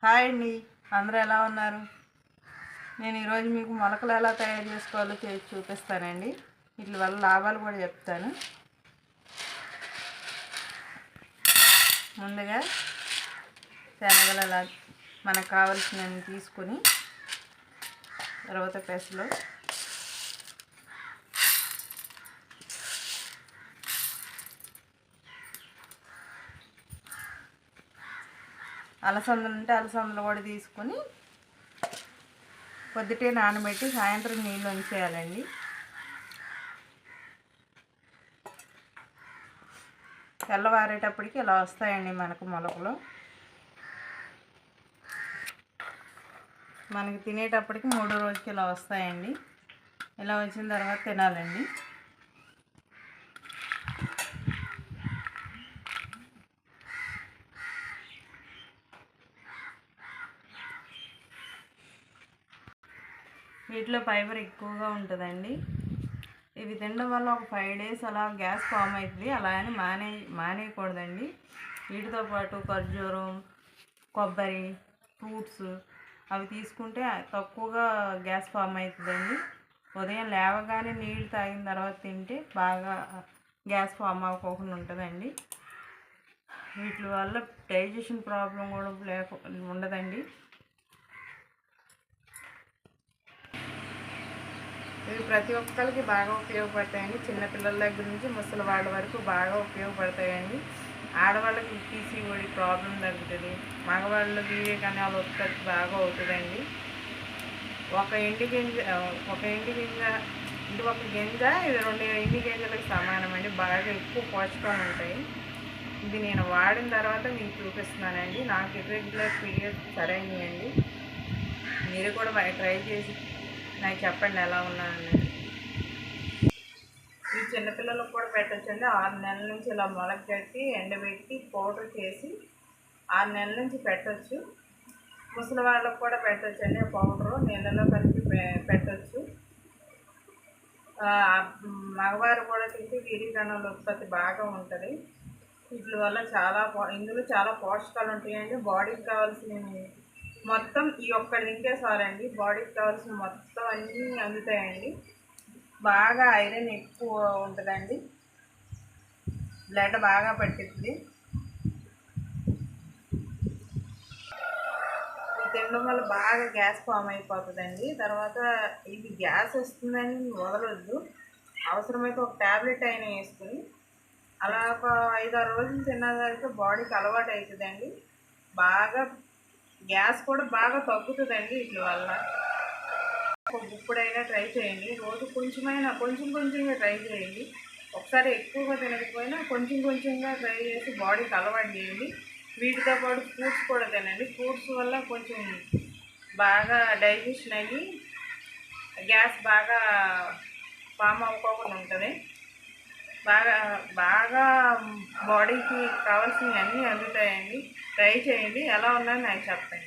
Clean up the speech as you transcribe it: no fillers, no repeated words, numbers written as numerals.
Hi అండి, అందరూ ఎలా ఉన్నారు? నేను ఈరోజు మీకు మొలకలు ఎలా తయారు చేసుకోవాలో చేసి చూపిస్తానండి. వీటి వల్ల లాభాలు కూడా చెప్తాను. ముందుగా శనగలు అలా మనకు కావలసినవి తీసుకొని, తర్వాత పెసలు, అలసందలు ఉంటే అలసందలు కూడా తీసుకొని పొద్దుటే నానబెట్టి సాయంత్రం నీళ్ళు ఉంచేయాలండి. తెల్లవారేటప్పటికి ఇలా వస్తాయండి మనకు మొలకలు. మనకి తినేటప్పటికి 3వ రోజుకి ఇలా వస్తాయండి. ఇలా వచ్చిన తర్వాత తినాలండి. వీటిలో ఫైబర్ ఎక్కువగా ఉంటుందండి. ఇవి తినడం వల్ల ఒక 5 డేస్ అలా గ్యాస్ ఫామ్ అవుతుంది. అలా అని మానేయకూడదండి. వీటితో పాటు ఖర్జూరం, కొబ్బరి, ఫ్రూట్స్ అవి తీసుకుంటే తక్కువగా గ్యాస్ ఫామ్ అవుతుందండి. ఉదయం లేవగానే నీళ్ళు తాగిన తర్వాత తింటే బాగా గ్యాస్ ఫామ్ అవ్వకుండా ఉంటుందండి. వీటి వల్ల డైజెషన్ ప్రాబ్లం కూడా ఉండదండి. ఇవి ప్రతి ఒక్కరికి బాగా ఉపయోగపడతాయండి. చిన్నపిల్లల దగ్గర నుంచి ముసలి వాళ్ళ వరకు బాగా ఉపయోగపడతాయండి. ఆడవాళ్ళకి పీసీఓడి ప్రాబ్లం తగ్గుతుంది. మగవాళ్ళకి వివేకనాల ఉత్పత్తి బాగా అవుతుందండి. ఒక ఎండు గింజ ఇది ఒక గింజ, ఇది 2 ఎండు గింజలకు సమానం అండి. బాగా ఎక్కువ పోషకాలు ఉంటాయి. ఇది నేను వాడిన తర్వాత మీకు చూపిస్తున్నానండి. నాకు ఇర్రెగ్యులర్ పీరియడ్స్ సరైనయండి. మీరు కూడా ట్రై చేసి నాకు చెప్పండి ఎలా ఉన్నానని. ఈ చిన్నపిల్లలకు కూడా పెట్టచ్చండి. 6 నెలల నుంచి ఇలా మొలక కట్టి ఎండబెట్టి పౌడర్ చేసి 6 నెలల నుంచి పెట్టచ్చు. ముసలి వాళ్ళకు కూడా పెట్టచ్చండి. పౌడరు నీళ్ళలో కలిపి పెట్టచ్చు. మగవారు కూడా తింటే వీర్యకణాల ఉత్పత్తి బాగా ఉంటుంది. వీటి వల్ల ఇందులో చాలా పోషకాలు ఉంటాయండి. బాడీకి కావాల్సినవి మొత్తం ఈ ఒక్కటి తింటే చాలండి. బాడీకి కావాల్సిన మొత్తం అన్నీ అందుతాయండి. బాగా ఐరన్ ఎక్కువ ఉంటుందండి. బ్లడ్ బాగా పట్టింది. ఇది తినడం వల్ల బాగా గ్యాస్ ఫామ్ అయిపోతుందండి. తర్వాత ఇది గ్యాస్ వస్తుందని వదలొద్దు. అవసరమైతే ఒక ట్యాబ్లెట్ అయినా వేసుకుని అలా ఒక 5-6 రోజులు తిన్నదానికి బాడీకి అలవాటు అవుతుందండి. బాగా గ్యాస్ కూడా బాగా తగ్గుతుందండి వీటి వల్ల. ఇప్పుడైనా ట్రై చేయండి. రోజు కొంచెంగా ట్రై చేయండి. ఒకసారి ఎక్కువగా తినకపోయినా కొంచెంగా ట్రై చేసి బాడీకి అలవాటు చేయండి. వీటితో పాటు ఫ్రూట్స్ కూడా తినండి. ఫ్రూట్స్ వల్ల కొంచెం బాగా డైజెషన్ అయ్యి గ్యాస్ బాగా ఫామ్ అవ్వకుండా ఉంటుంది. బాగా బాడీకి కావాల్సినవి అన్నీ అందుతాయండి. ట్రై చేయండి. ఎలా ఉన్నాయో నాకు చెప్పండి.